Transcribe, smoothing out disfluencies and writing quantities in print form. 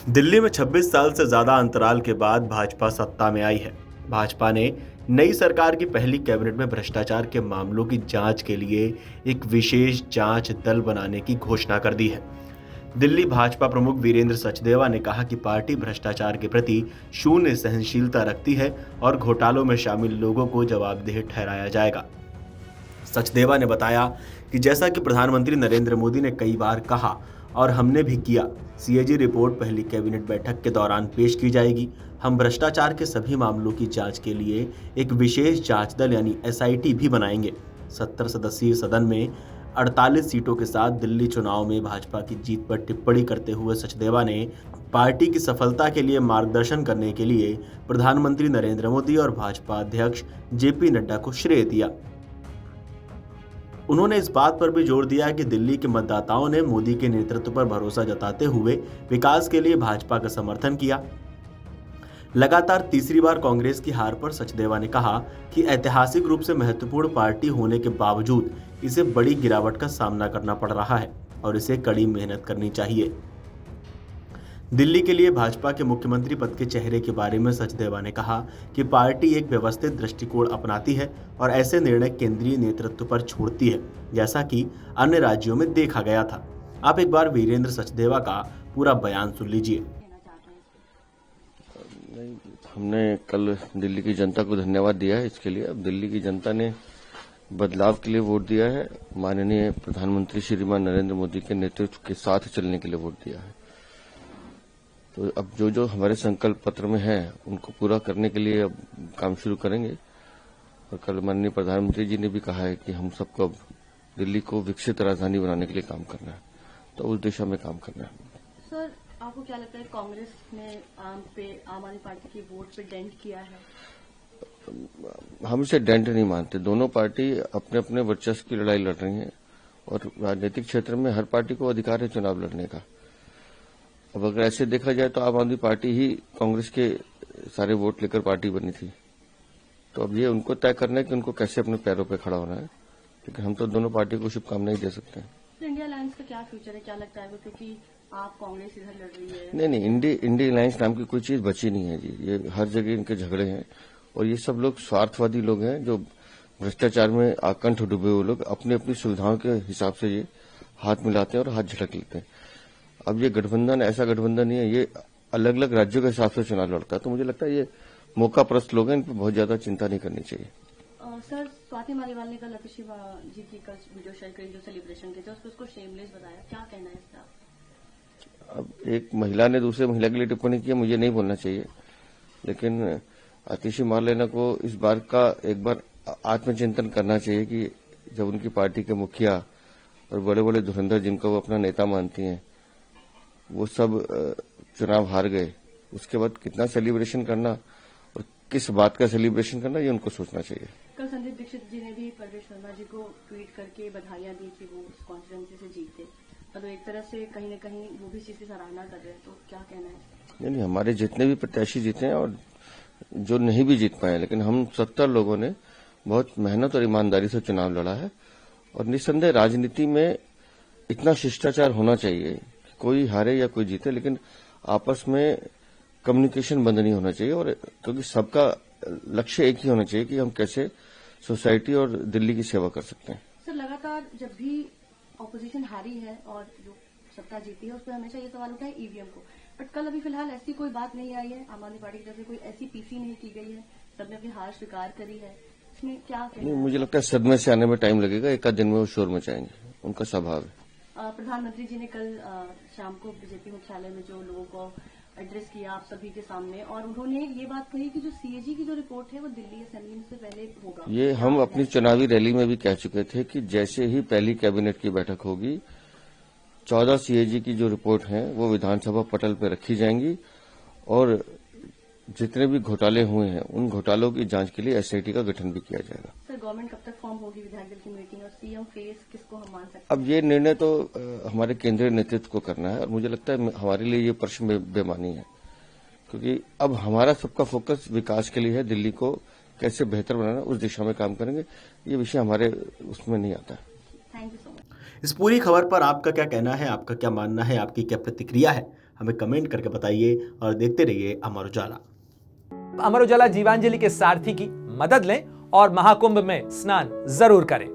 दिल्ली में 26 साल से ज्यादा अंतराल के बाद भाजपा सत्ता में आई है। भाजपा ने नई सरकार की पहली कैबिनेट में भ्रष्टाचार के मामलों की जांच के लिए एक विशेष जांच दल बनाने की घोषणा कर दी है। दिल्ली भाजपा प्रमुख वीरेंद्र सचदेवा ने कहा कि पार्टी भ्रष्टाचार के प्रति शून्य सहनशीलता रखती है और घोटालों में शामिल लोगों को जवाबदेह ठहराया जाएगा। सचदेवा ने बताया कि जैसा कि प्रधानमंत्री नरेंद्र मोदी ने कई बार कहा और हमने भी किया, सीएजी रिपोर्ट पहली कैबिनेट बैठक के दौरान पेश की जाएगी। हम भ्रष्टाचार के सभी मामलों की जांच के लिए एक विशेष जांच दल यानी एसआईटी भी बनाएंगे। 70 सदस्यीय सदन में 48 सीटों के साथ दिल्ली चुनाव में भाजपा की जीत पर टिप्पणी करते हुए सचदेवा ने पार्टी की सफलता के लिए मार्गदर्शन करने के लिए प्रधानमंत्री नरेंद्र मोदी और भाजपा अध्यक्ष जेपी नड्डा को श्रेय दिया। उन्होंने इस बात पर भी जोर दिया कि दिल्ली के मतदाताओं ने मोदी के नेतृत्व पर भरोसा जताते हुए विकास के लिए भाजपा का समर्थन किया। लगातार तीसरी बार कांग्रेस की हार पर सचदेवा ने कहा कि ऐतिहासिक रूप से महत्वपूर्ण पार्टी होने के बावजूद इसे बड़ी गिरावट का सामना करना पड़ रहा है और इसे कड़ी मेहनत करनी चाहिए। दिल्ली के लिए भाजपा के मुख्यमंत्री पद के चेहरे के बारे में सचदेवा ने कहा कि पार्टी एक व्यवस्थित दृष्टिकोण अपनाती है और ऐसे निर्णय केंद्रीय नेतृत्व पर छोड़ती है, जैसा कि अन्य राज्यों में देखा गया था। आप एक बार वीरेंद्र सचदेवा का पूरा बयान सुन लीजिए। हमने कल दिल्ली की जनता को धन्यवाद दिया है इसके लिए। अब दिल्ली की जनता ने बदलाव के लिए वोट दिया है, माननीय प्रधानमंत्री श्रीमान नरेंद्र मोदी के नेतृत्व के साथ चलने के लिए वोट दिया है। तो अब जो हमारे संकल्प पत्र में है उनको पूरा करने के लिए अब काम शुरू करेंगे। और कल माननीय प्रधानमंत्री जी ने भी कहा है कि हम सबको अब दिल्ली को विकसित राजधानी बनाने के लिए काम करना है, तो उस दिशा में काम करना है। सर, आपको क्या लगता है कांग्रेस ने आम आदमी पार्टी की वोट पे डेंट किया है? हम इसे डेंट नहीं मानते। दोनों पार्टी अपने अपने वर्चस्व की लड़ाई लड़ रही हैं और राजनीतिक क्षेत्र में हर पार्टी को अधिकार है चुनाव लड़ने का। अब अगर ऐसे देखा जाए तो आम आदमी पार्टी ही कांग्रेस के सारे वोट लेकर पार्टी बनी थी, तो अब ये उनको तय करना है कि उनको कैसे अपने पैरों पे खड़ा होना है, लेकिन हम तो दोनों पार्टी को शुभकामनाएं दे सकते हैं। तो इंडिया अलायंस का क्या फ्यूचर है, क्या लगता है वो, क्योंकि आप कांग्रेस इधर लड़ रही है? नहीं, इंडिया अलायंस नाम की कोई चीज बची नहीं है जी। ये हर जगह इनके झगड़े हैं और ये सब लोग स्वार्थवादी लोग हैं जो भ्रष्टाचार में आकंठ डूबे हुए लोग अपनी अपनी सुविधाओं के हिसाब से ये हाथ मिलाते हैं और हाथ झटक लेते हैं। अब ये गठबंधन ऐसा गठबंधन नहीं है, ये अलग अलग राज्यों के हिसाब से चुनाव लड़ता है। तो मुझे लगता है ये मौकाप्रस्त लोग हैं, इन पर बहुत ज्यादा चिंता नहीं करनी चाहिए। सर, स्वाति मालीवाल ने कल अतिशी जी की कल वीडियो शेयर करी जो सेलिब्रेशन के थे, उसको शेमलेस बताया, क्या कहना है इसका? अब एक महिला ने दूसरे महिला के लिए टिप्पणी की, मुझे नहीं बोलना चाहिए, लेकिन आतिशी मारलेना को इस बार का एक बार आत्मचिंतन करना चाहिए कि जब उनकी पार्टी के मुखिया और बड़े बड़े धुरंधर जिनको वो अपना नेता मानती हैं वो सब चुनाव हार गए, उसके बाद कितना सेलिब्रेशन करना और किस बात का सेलिब्रेशन करना ये उनको सोचना चाहिए। कल संदीप दीक्षित जी ने भी परवेश शर्मा जी को ट्वीट करके बधाइयां दी कि वो इस कॉन्स्टिट्यूंसी से जीते, तो एक तरह से कहीं न कहीं वो भी चीज की सराहना कर रहे हैं, तो क्या कहना है? नहीं, हमारे जितने भी प्रत्याशी जीते हैं और जो नहीं भी जीत पाए, लेकिन हम 70 लोगों ने बहुत मेहनत और ईमानदारी से चुनाव लड़ा है। और निस्संदेह राजनीति में इतना शिष्टाचार होना चाहिए, कोई हारे या कोई जीते, लेकिन आपस में कम्युनिकेशन बंद नहीं होना चाहिए। और क्योंकि सबका लक्ष्य एक ही होना चाहिए कि हम कैसे सोसाइटी और दिल्ली की सेवा कर सकते हैं। सर, लगातार जब भी ऑपोजिशन हारी है और जो सत्ता जीती है उस पर हमेशा ये सवाल उठा है ईवीएम को, बट कल अभी फिलहाल ऐसी कोई बात नहीं आई है, आम आदमी पार्टी की तरफ से कोई ऐसी पीसी नहीं की गई है, सबने अपनी हार स्वीकार करी है, इसमें क्या कहना? नहीं, मुझे लगता है सदमे से आने में टाइम लगेगा, एक आध दिन में वो शोर मचाएंगे, उनका स्वभाव है। प्रधानमंत्री जी ने कल शाम को बीजेपी मुख्यालय में जो लोगों को एड्रेस किया आप सभी के सामने, और उन्होंने ये बात कही कि जो सीएजी की जो रिपोर्ट है वो दिल्ली असेंबली से पहले होगा। ये हम अपनी चुनावी रैली में भी कह चुके थे कि जैसे ही पहली कैबिनेट की बैठक होगी 14 सीएजी की जो रिपोर्ट है वो विधानसभा पटल पर रखी जाएंगी और जितने भी घोटाले हुए हैं उन घोटालों की जांच के लिए एसआईटी का गठन भी किया जाएगा। सर, गवर्नमेंट कब तक फॉर्म होगी, विधायक दल की मीटिंग और सीएम फेस किसको हम मान सकते हैं? अब ये निर्णय तो हमारे केंद्रीय नेतृत्व को करना है और मुझे लगता है हमारे लिए ये प्रश्न बेमानी है, क्योंकि अब हमारा सबका फोकस विकास के लिए है, दिल्ली को कैसे बेहतर बनाना उस दिशा में काम करेंगे। ये विषय हमारे उसमें नहीं आता है। Thank you so much. इस पूरी खबर पर आपका क्या कहना है, आपका क्या मानना है, आपकी क्या प्रतिक्रिया है, हमें कमेंट करके बताइए और देखते रहिए अमर उजाला। अमर उजाला जीवांजलि के सारथी की मदद लें और महाकुंभ में स्नान जरूर करें।